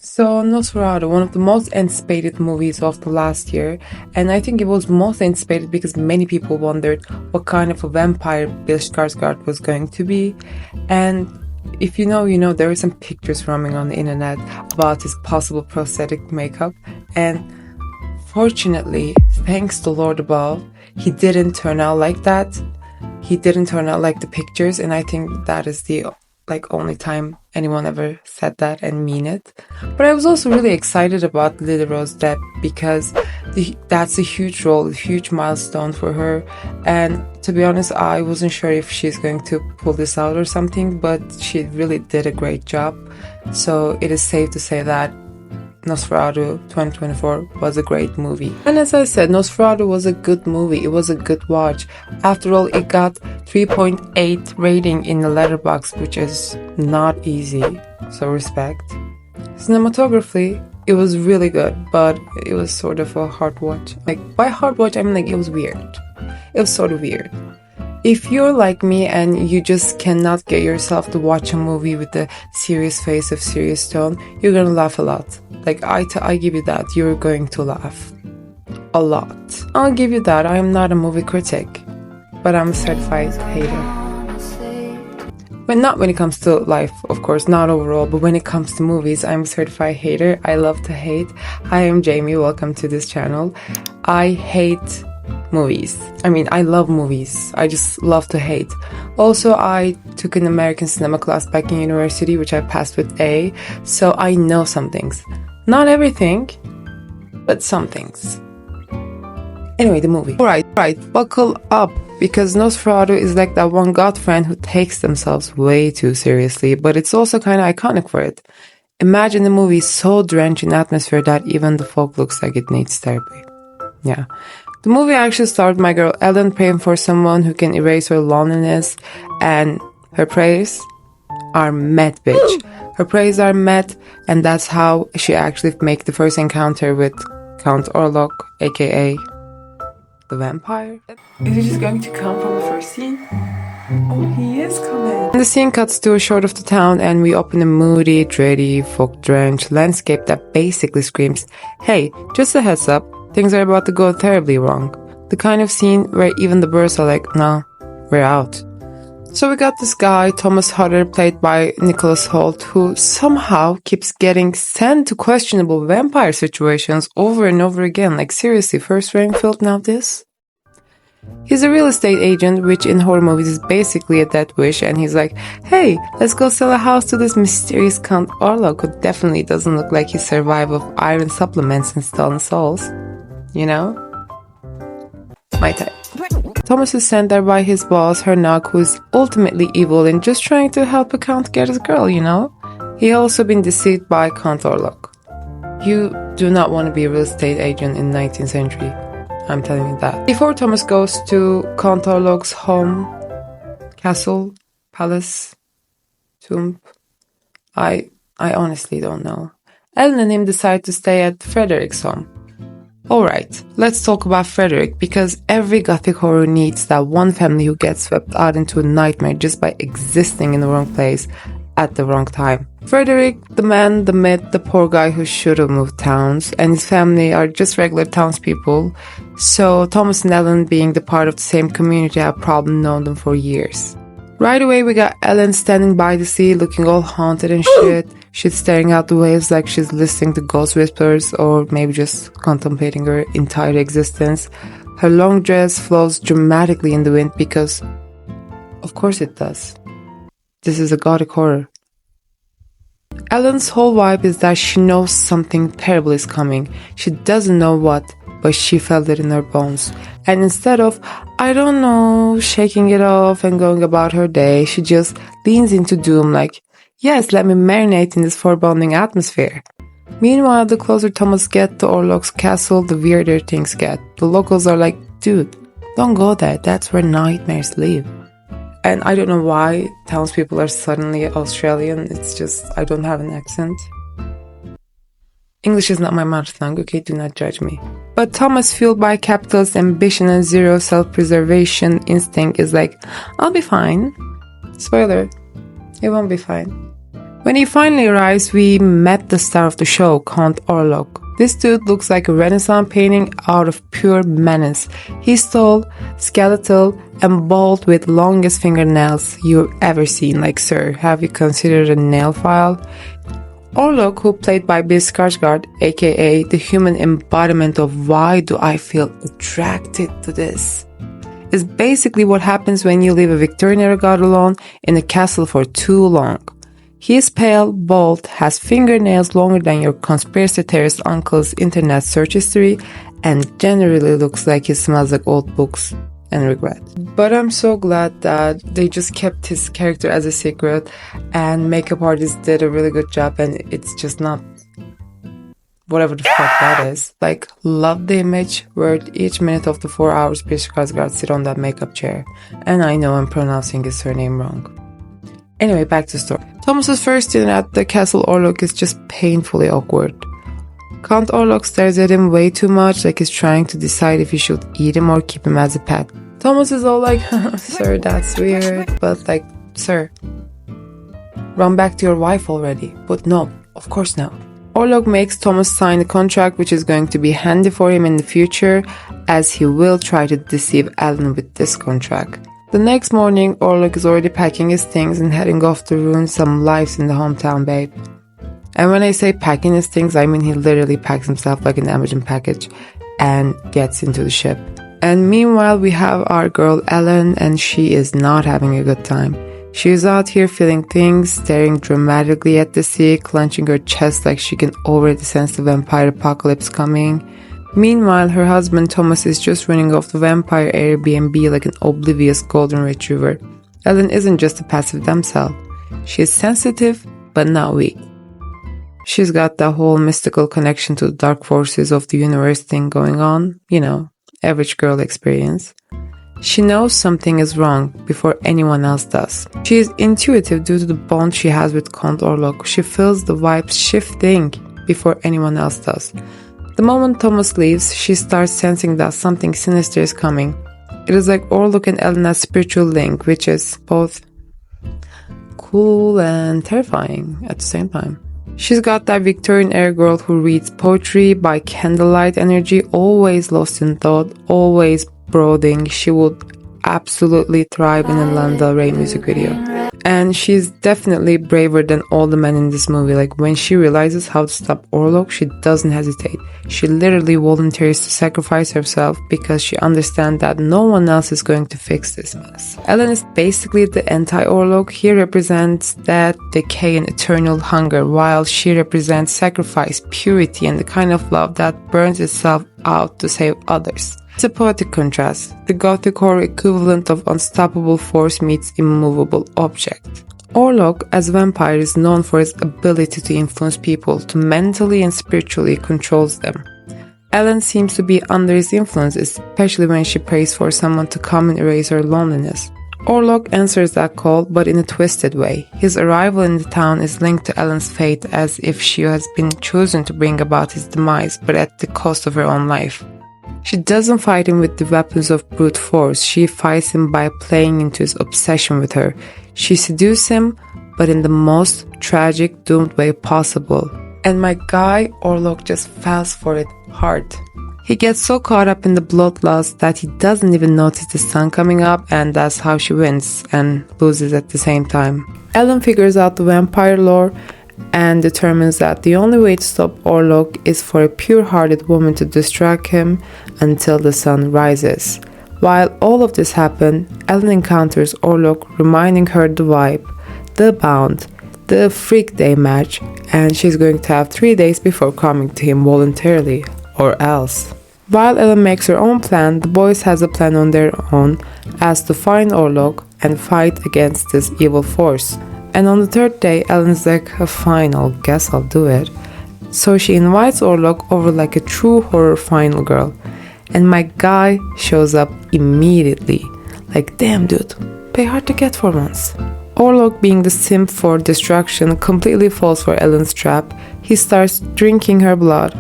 So, Nosferatu, one of the most anticipated movies of the last year, and I think it was most anticipated because many people wondered what kind of a vampire Bill Skarsgård was going to be. And if you know, there are some pictures roaming on the internet about his possible prosthetic makeup, and fortunately, thanks to Lord above, he didn't turn out like that. He didn't turn out like the pictures, and I think that is the only time anyone ever said that and mean it. But I was also really excited about Lily Rose Depp because that's a huge role, a huge milestone for her. And to be honest, I wasn't sure if she's going to pull this out or something, but she really did a great job. So it is safe to say that Nosferatu 2024 was a great movie. And as I said, Nosferatu was a good movie. It was a good watch. After all, it got 3.8 rating in the Letterboxd, which is not easy. So respect. Cinematography, it was really good, but it was sort of a hard watch. By hard watch, I mean it was weird. It was sort of weird. If you're like me and you just cannot get yourself to watch a movie with a serious face of serious tone, you're gonna laugh a lot. I give you that. You're going to laugh. A lot. I'll give you that. I am not a movie critic, but I'm a certified hater. But not when it comes to life, of course, not overall, but when it comes to movies, I'm a certified hater. I love to hate. Hi, I'm Jamie. Welcome to this channel. I hate movies. I love movies. I just love to hate. Also, I took an American cinema class back in university, which I passed with A, so I know some things. Not everything, but some things. Anyway, the movie. Alright, buckle up, because Nosferatu is like that one god friend who takes themselves way too seriously, but it's also kind of iconic for it. Imagine the movie so drenched in atmosphere that even the folk looks like it needs therapy. Yeah. The movie actually starred my girl Ellen praying for someone who can erase her loneliness, and her prayers are met, bitch. Her prayers are met, and that's how she actually make the first encounter with Count Orlok, aka the vampire. Is he just going to come from the first scene? Oh, he is coming. And the scene cuts to a shot of the town, and we open a moody, dreary, folk-drenched landscape that basically screams, hey, just a heads up, things are about to go terribly wrong. The kind of scene where even the birds are like, nah, we're out. So we got this guy, Thomas Hutter, played by Nicholas Hoult, who somehow keeps getting sent to questionable vampire situations over and over again. Seriously, first Rainfield, now this? He's a real estate agent, which in horror movies is basically a death wish, and he's like, hey, let's go sell a house to this mysterious Count Orlok, who definitely doesn't look like he survived of iron supplements and stolen souls. You know? My type. Thomas is sent there by his boss, Hernak, who is ultimately evil and just trying to help a count get his girl, you know? He also been deceived by Count Orlok. You do not want to be a real estate agent in the 19th century. I'm telling you that. Before Thomas goes to Count Orlok's home, castle, palace, tomb, I honestly don't know. Ellen and him decide to stay at Frederick's home. Alright, let's talk about Frederick, because every gothic horror needs that one family who gets swept out into a nightmare just by existing in the wrong place at the wrong time. Frederick, the man, the myth, the poor guy who should have moved towns, and his family are just regular townspeople, so Thomas and Ellen, being the part of the same community, have probably known them for years. Right away we got Ellen standing by the sea looking all haunted and shit. She's staring out the waves like she's listening to ghost whispers, or maybe just contemplating her entire existence. Her long dress flows dramatically in the wind because, of course it does. This is a gothic horror. Ellen's whole vibe is that she knows something terrible is coming. She doesn't know what, but she felt it in her bones. And instead of, I don't know, shaking it off and going about her day, she just leans into doom like, yes, let me marinate in this foreboding atmosphere. Meanwhile, the closer Thomas gets to Orlok's castle, the weirder things get. The locals are like, dude, don't go there, that's where nightmares live. And I don't know why townspeople are suddenly Australian, it's just, I don't have an accent. English is not my mother tongue, okay? Do not judge me. But Thomas, fueled by capitalist ambition and zero self-preservation instinct, is like, I'll be fine. Spoiler, it won't be fine. When he finally arrives, we met the star of the show, Count Orlok. This dude looks like a Renaissance painting out of pure menace. He's tall, skeletal, and bald with longest fingernails you've ever seen. Like, sir, have you considered a nail file? Orlok, who played by Bill Skarsgård, aka the human embodiment of why do I feel attracted to this, is basically what happens when you leave a Victorian-era god alone in a castle for too long. He is pale, bald, has fingernails longer than your conspiracy theorist uncle's internet search history, and generally looks like he smells like old books and regret. But I'm so glad that they just kept his character as a secret, and makeup artists did a really good job, and it's just not whatever the fuck that is. Like, love the image, worth each minute of the 4 hours Bill Skarsgård sit on that makeup chair. And I know I'm pronouncing his surname wrong. Anyway, back to the story. Thomas's first dinner at the Castle Orlok is just painfully awkward. Count Orlok stares at him way too much, like he's trying to decide if he should eat him or keep him as a pet. Thomas is all like, sir, that's weird, but like, sir, run back to your wife already. But no, of course not. Orlok makes Thomas sign a contract which is going to be handy for him in the future, as he will try to deceive Alan with this contract. The next morning, Orlok is already packing his things and heading off to ruin some lives in the hometown, babe. And when I say packing his things, I mean he literally packs himself like an Amazon package and gets into the ship. And meanwhile, we have our girl Ellen, and she is not having a good time. She is out here feeling things, staring dramatically at the sea, clenching her chest like she can already sense the vampire apocalypse coming. Meanwhile, her husband Thomas is just running off the vampire Airbnb like an oblivious golden retriever. Ellen isn't just a passive damsel. She is sensitive, but not weak. She's got that whole mystical connection to the dark forces of the universe thing going on. You know, average girl experience. She knows something is wrong before anyone else does. She is intuitive due to the bond she has with Count Orlok. She feels the vibes shifting before anyone else does. The moment Thomas leaves, she starts sensing that something sinister is coming. It is like Orlok and Elena's spiritual link, which is both cool and terrifying at the same time. She's got that Victorian-era girl who reads poetry by candlelight energy, always lost in thought, always brooding. She would absolutely thrive in a Lana Del Rey music video. And she's definitely braver than all the men in this movie. Like, when she realizes how to stop Orlok, she doesn't hesitate. She literally volunteers to sacrifice herself because she understands that no one else is going to fix this mess. Ellen is basically the anti-Orlok. He represents that decay and eternal hunger, while she represents sacrifice, purity, and the kind of love that burns itself out to save others. It's a poetic contrast. The gothic horror equivalent of unstoppable force meets immovable object. Orlok, as a vampire, is known for his ability to influence people, to mentally and spiritually controls them. Ellen seems to be under his influence, especially when she prays for someone to come and erase her loneliness. Orlok answers that call, but in a twisted way. His arrival in the town is linked to Ellen's fate, as if she has been chosen to bring about his demise, but at the cost of her own life. She doesn't fight him with the weapons of brute force. She fights him by playing into his obsession with her. She seduces him, but in the most tragic, doomed way possible. And my guy, Orlok, just falls for it hard. He gets so caught up in the bloodlust that he doesn't even notice the sun coming up, and that's how she wins and loses at the same time. Ellen figures out the vampire lore and determines that the only way to stop Orlok is for a pure-hearted woman to distract him until the sun rises. While all of this happens, Ellen encounters Orlok, reminding her the vibe, the bound, the freak day match, and she's going to have 3 days before coming to him voluntarily, or else. While Ellen makes her own plan, the boys has a plan on their own as to find Orlok and fight against this evil force. And on the 3rd day, Ellen's like, fine, I guess I'll do it. So she invites Orlok over like a true horror final girl. And my guy shows up immediately. Like, damn dude, pay hard to get for once. Orlok, being the simp for destruction, completely falls for Ellen's trap. He starts drinking her blood,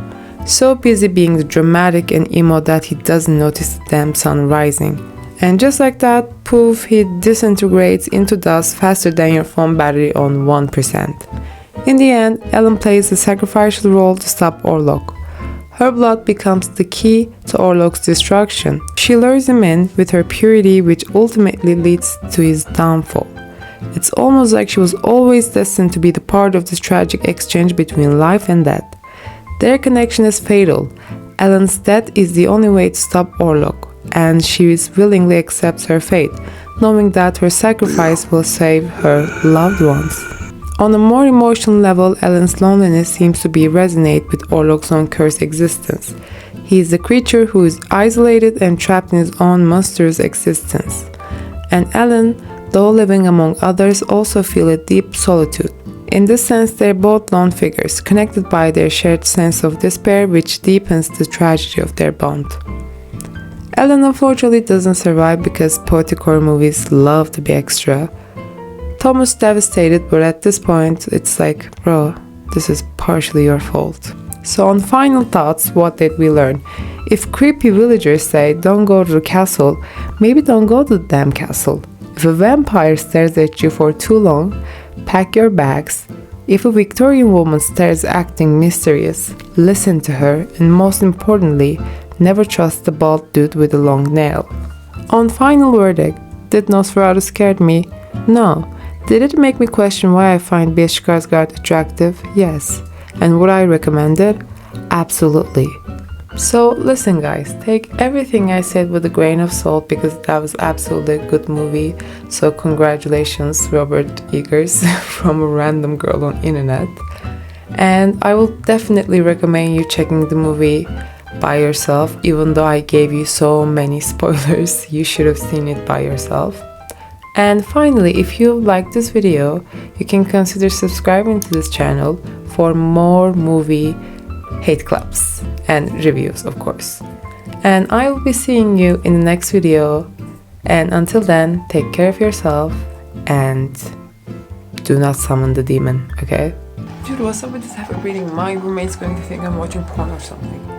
so busy being the dramatic and emo that he doesn't notice the damn sun rising. And just like that, poof, he disintegrates into dust faster than your phone battery on 1%. In the end, Ellen plays the sacrificial role to stop Orlok. Her blood becomes the key to Orlok's destruction. She lures him in with her purity, which ultimately leads to his downfall. It's almost like she was always destined to be the part of this tragic exchange between life and death. Their connection is fatal. Ellen's death is the only way to stop Orlok, and she willingly accepts her fate, knowing that her sacrifice will save her loved ones. On a more emotional level, Ellen's loneliness seems to be resonate with Orlok's own cursed existence. He is a creature who is isolated and trapped in his own monstrous existence. And Ellen, though living among others, also feel a deep solitude. In this sense, they're both lone figures, connected by their shared sense of despair, which deepens the tragedy of their bond. Ellen unfortunately doesn't survive because poetic horror movies love to be extra. Tom is devastated, but at this point, it's like, bro, this is partially your fault. So on final thoughts, what did we learn? If creepy villagers say, don't go to the castle, maybe don't go to the damn castle. If a vampire stares at you for too long, pack your bags. If a Victorian woman stares acting mysterious, listen to her, and most importantly, never trust the bald dude with a long nail. On final verdict, did Nosferatu scare me? No. Did it make me question why I find Bill Skarsgård attractive? Yes. And would I recommend it? Absolutely. So listen guys, take everything I said with a grain of salt because that was absolutely a good movie. So congratulations Robert Eggers from a random girl on internet. And I will definitely recommend you checking the movie by yourself, even though I gave you so many spoilers. You should have seen it by yourself. And finally, if you like this video, you can consider subscribing to this channel for more movie hate clubs and reviews, of course. And I will be seeing you in the next video. And until then, take care of yourself and do not summon the demon, okay? Dude, what's up with this habit reading? My roommate's going to think I'm watching porn or something.